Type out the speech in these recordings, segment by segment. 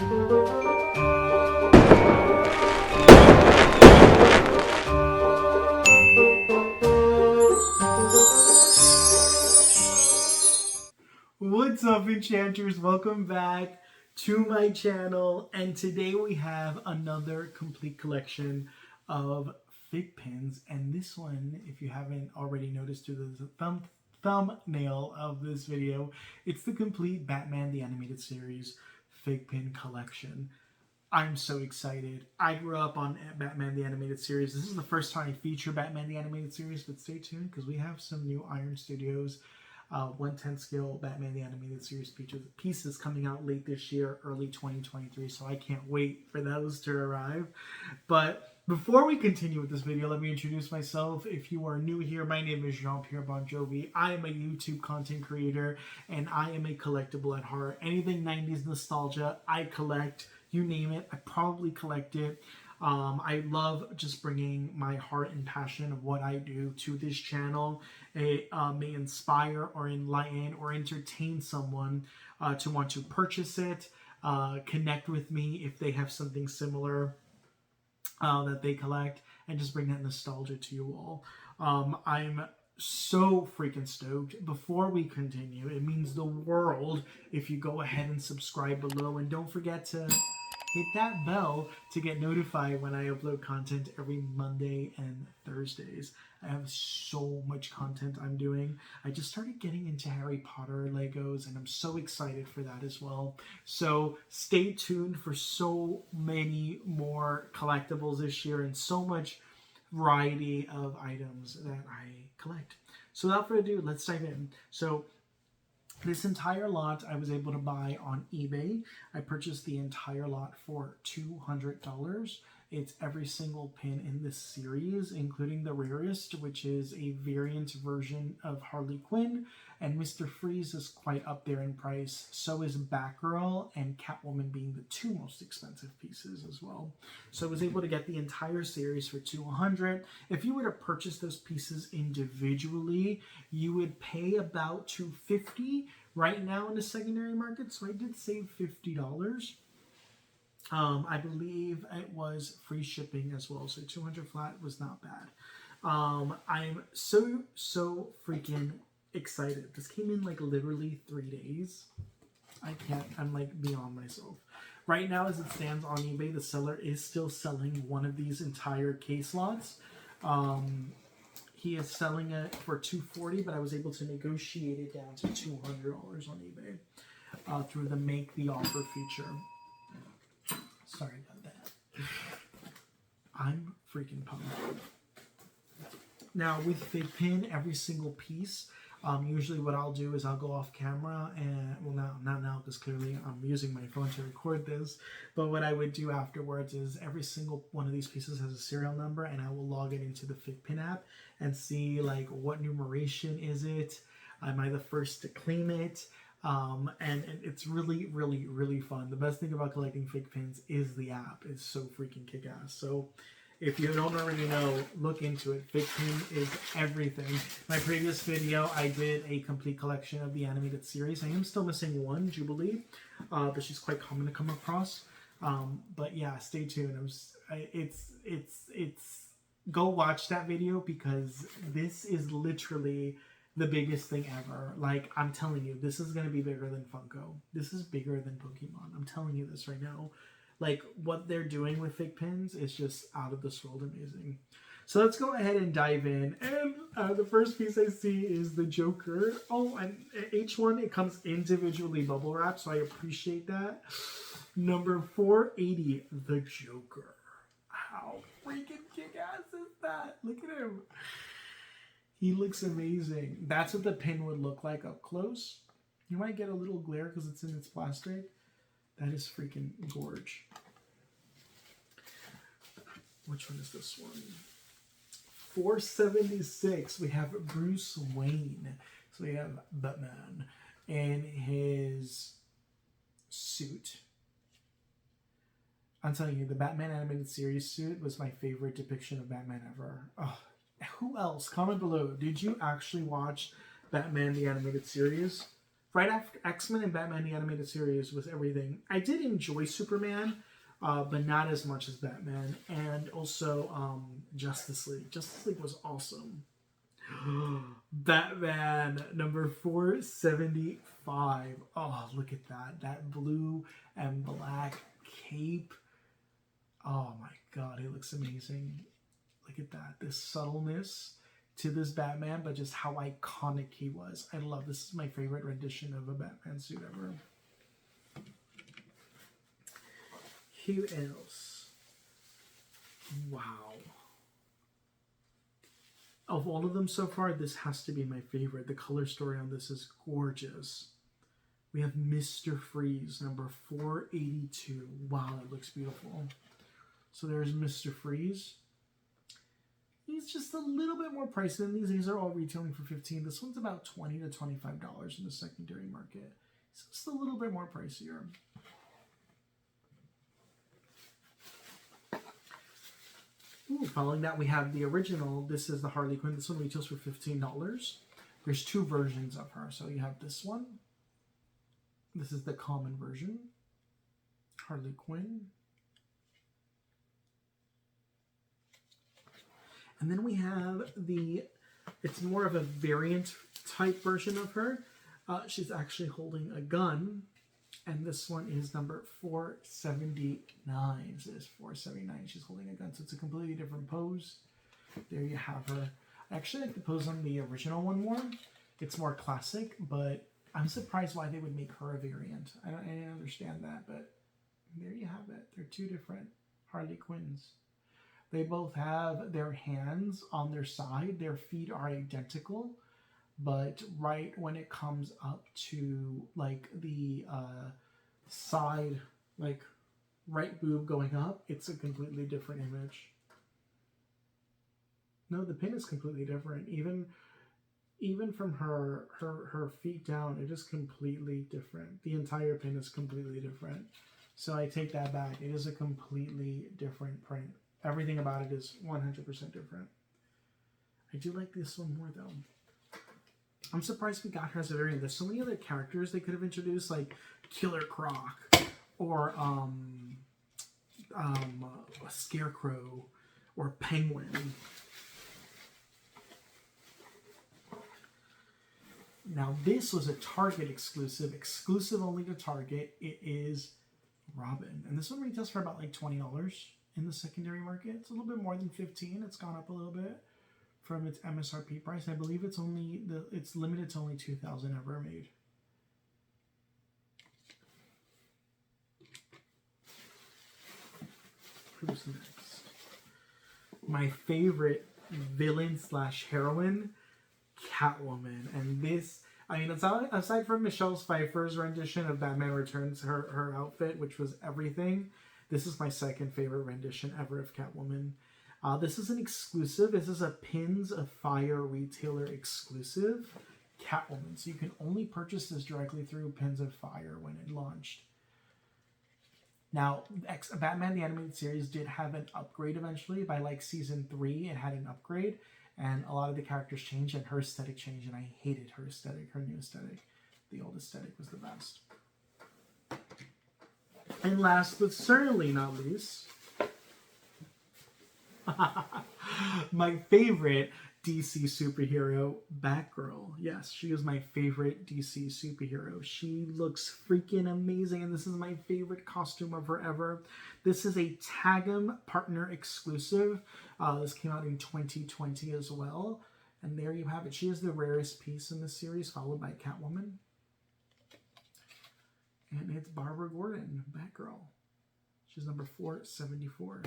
What's up, enchanters? Welcome back to my channel, and today we have another complete collection of Figpins. And this one, if you haven't already noticed through the thumbnail of this video, it's the complete Batman the Animated Series Figpin collection. I'm so excited. I grew up on Batman the Animated Series. This is the first time I feature Batman the Animated Series, but stay tuned because we have some new Iron Studios 1/10 scale Batman the Animated Series pieces coming out late this year, early 2023, so I can't wait for those to arrive. But before we continue with this video, let me introduce myself. If you are new here, my name is Jean-Pierre Bon Jovi. I am a YouTube content creator, and I am a collectible at heart. Anything 90s nostalgia, I collect. You name it, I probably collect it. I love just bringing my heart and passion of what I do to this channel. It may inspire or enlighten or entertain someone to want to purchase it, connect with me if they have something similar that they collect, and just bring that nostalgia to you all. I'm so freaking stoked. Before we continue, it means the world if you go ahead and subscribe below, and don't forget to hit that bell to get notified when I upload content every Monday and Thursdays. I have so much content I'm doing. I just started getting into Harry Potter Legos, and I'm so excited for that as well. So stay tuned for so many more collectibles this year and so much variety of items that I collect. So without further ado, let's dive in. So this entire lot I was able to buy on eBay. I purchased the entire lot for $200. It's every single pin in this series, including the rarest, which is a variant version of Harley Quinn, and Mr. Freeze is quite up there in price. So is Batgirl and Catwoman being the two most expensive pieces as well. So I was able to get the entire series for $200. If you were to purchase those pieces individually, you would pay about $250 right now in the secondary market. So I did save $50. I believe it was free shipping as well, so 200 flat was not bad. I'm so freaking excited. This came in like literally 3 days. I'm like beyond myself. Right now, as it stands on eBay, the seller is still selling one of these entire case lots. He is selling it for $240, but I was able to negotiate it down to $200 on eBay through the make the offer feature. Sorry about that. I'm freaking pumped. Now with Figpin, every single piece, usually what I'll do is I'll go off camera and, well, not now because clearly I'm using my phone to record this, but what I would do afterwards is every single one of these pieces has a serial number, and I will log it into the Figpin app and see like what numeration is it, am I the first to claim it? And it's really, really, really fun. The best thing about collecting Figpins is the app. It's so freaking kick-ass. So if you don't already know, look into it. Figpin is everything. My previous video, I did a complete collection of the animated series. I am still missing one, Jubilee, but she's quite common to come across. But yeah, stay tuned. Go watch that video because this is literally the biggest thing ever. Like, I'm telling you, this is going to be bigger than Funko. This is bigger than Pokemon. I'm telling you this right now. Like, what they're doing with Figpins is just out of this world amazing. So let's go ahead and dive in. And the first piece I see is the Joker. Oh, and each one, it comes individually bubble wrapped, so I appreciate that. Number 480, the Joker. How freaking kick-ass is that? Look at him. He looks amazing. That's what the pin would look like up close. You might get a little glare because it's in its plastic. That is freaking gorge. Which one is this one? 476. We have Bruce Wayne. So we have Batman in his suit. I'm telling you, the Batman animated series suit was my favorite depiction of Batman ever. Oh, who else? Comment below. Did you actually watch Batman the animated series right after X-Men and Batman the Animated Series was everything. I did enjoy Superman, but not as much as Batman. And also Justice League. Justice League was awesome. Batman number 475. Oh, look at that. That blue and black cape. Oh my god, it looks amazing. Look at that. This subtleness to this Batman, but just how iconic he was. I love this. Is my favorite rendition of a Batman suit ever. Who else? Wow. Of all of them so far, this has to be my favorite. The color story on this is gorgeous. We have Mr. Freeze, number 482. Wow, that looks beautiful. So there's Mr. Freeze. He's just a little bit more pricey than these. These are all retailing for $15. This one's about $20 to $25 in the secondary market. It's just a little bit more pricier. Ooh, following that, we have the original. This is the Harley Quinn. This one retails for $15. There's two versions of her. So you have this one. This is the common version. Harley Quinn. And then we have it's more of a variant type version of her. She's actually holding a gun. And this one is number 479. So it's 479. She's holding a gun. So it's a completely different pose. There you have her. I actually like the pose on the original one more. It's more classic, but I'm surprised why they would make her a variant. I didn't understand that, but there you have it. They're two different Harley Quinns. They both have their hands on their side. Their feet are identical. But right when it comes up to like the side, like right boob going up, it's a completely different image. No, the pin is completely different. Even from her feet down, it is completely different. The entire pin is completely different. So I take that back. It is a completely different print. Everything about it is 100% different. I do like this one more though. I'm surprised we got her as a variant. There's so many other characters they could have introduced, like Killer Croc or a Scarecrow or Penguin. Now this was a Target exclusive only to Target. It is Robin, and this one retails for about like $20 in the secondary market. It's a little bit more than $15. It's gone up a little bit from its MSRP price. I believe it's limited to only 2,000 ever made. Who's next? My favorite villain / heroine, Catwoman. And this, I mean, aside from Michelle Pfeiffer's rendition of Batman Returns, her outfit, which was everything, this is my second favorite rendition ever of Catwoman. This is an exclusive. This is a Pins of Fire retailer exclusive Catwoman. So you can only purchase this directly through Pins of Fire when it launched. Now, Batman the Animated Series did have an upgrade eventually. By like season 3, it had an upgrade. And a lot of the characters changed and her aesthetic changed. And I hated her aesthetic, her new aesthetic. The old aesthetic was the best. And last but certainly not least, my favorite DC superhero, Batgirl. Yes, she is my favorite DC superhero. She looks freaking amazing, and this is my favorite costume of her ever. This is a Tag'em partner exclusive. This came out in 2020 as well. And there you have it. She is the rarest piece in the series, followed by Catwoman. And it's Barbara Gordon, Batgirl. She's number 474.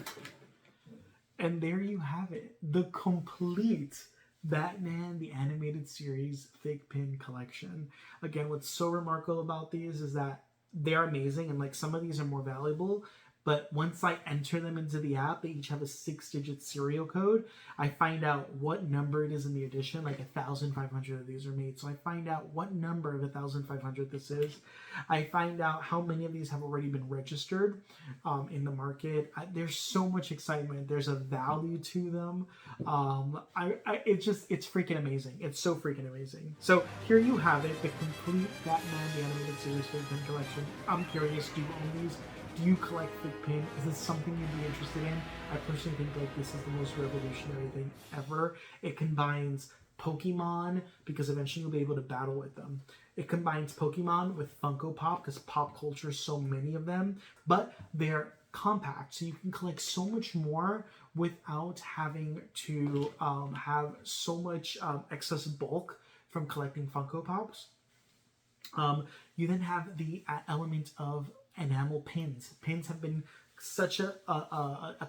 And there you have it. The complete Batman the Animated Series Figpin collection. Again, what's so remarkable about these is that they're amazing. And like some of these are more valuable. but once I enter them into the app, they each have a 6-digit serial code. I find out what number it is in the edition, like 1,500 of these are made. So I find out what number of 1,500 this is. I find out how many of these have already been registered in the market. There's so much excitement. There's a value to them. It's freaking amazing. It's so freaking amazing. So here you have it, the complete Batman the Animated Series Figpin collection. I'm curious, do you own these? Do you collect Figpin? Is this something you'd be interested in? I personally think like this is the most revolutionary thing ever. It combines Pokemon, because eventually you'll be able to battle with them. It combines Pokemon with Funko Pop, because pop culture, so many of them, but they're compact, so you can collect so much more without having to have so much excess bulk from collecting Funko Pops. You then have the element of enamel pins. Pins have been such a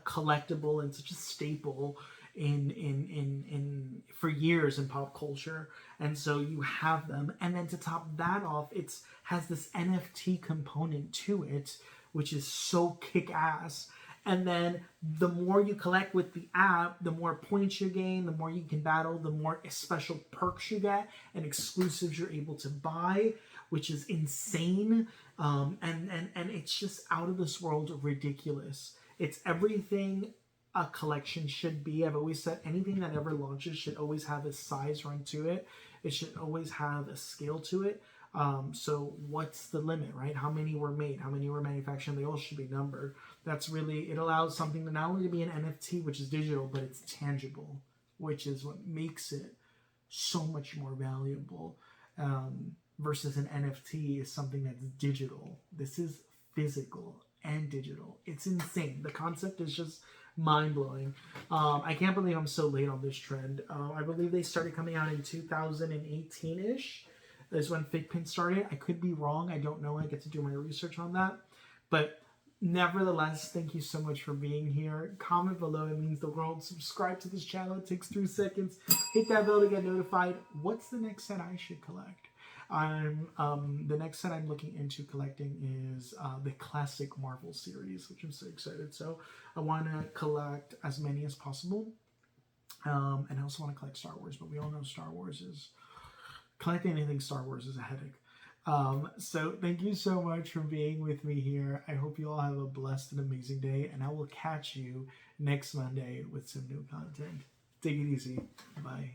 collectible and such a staple in for years in pop culture, and so you have them. And then to top that off, it has this NFT component to it, which is so kick-ass. And then the more you collect with the app, the more points you gain, the more you can battle, the more special perks you get and exclusives you're able to buy, which is insane. And it's just out of this world ridiculous. It's everything a collection should be. I've always said anything that ever launches should always have a size run to it. It should always have a scale to it. So what's the limit, right? How many were made? How many were manufactured? They all should be numbered. That's really, it allows something to not only be an NFT, which is digital, but it's tangible, which is what makes it so much more valuable. Versus an NFT is something that's digital. This is physical and digital. It's insane. The concept is just mind-blowing. I can't believe I'm so late on this trend. I believe they started coming out in 2018-ish. Is when Figpin started. I could be wrong. I don't know. I get to do my research on that. But nevertheless, thank you so much for being here. Comment below. It means the world. Subscribe to this channel. It takes 3 seconds. Hit that bell to get notified. What's the next set I should collect? The next set I'm looking into collecting is the classic Marvel series, which I'm so excited. So I want to collect as many as possible. And I also want to collect Star Wars, but we all know Star Wars is... collecting anything Star Wars is a headache. So thank you so much for being with me here. I hope you all have a blessed and amazing day, and I will catch you next Monday with some new content. Take it easy. Bye.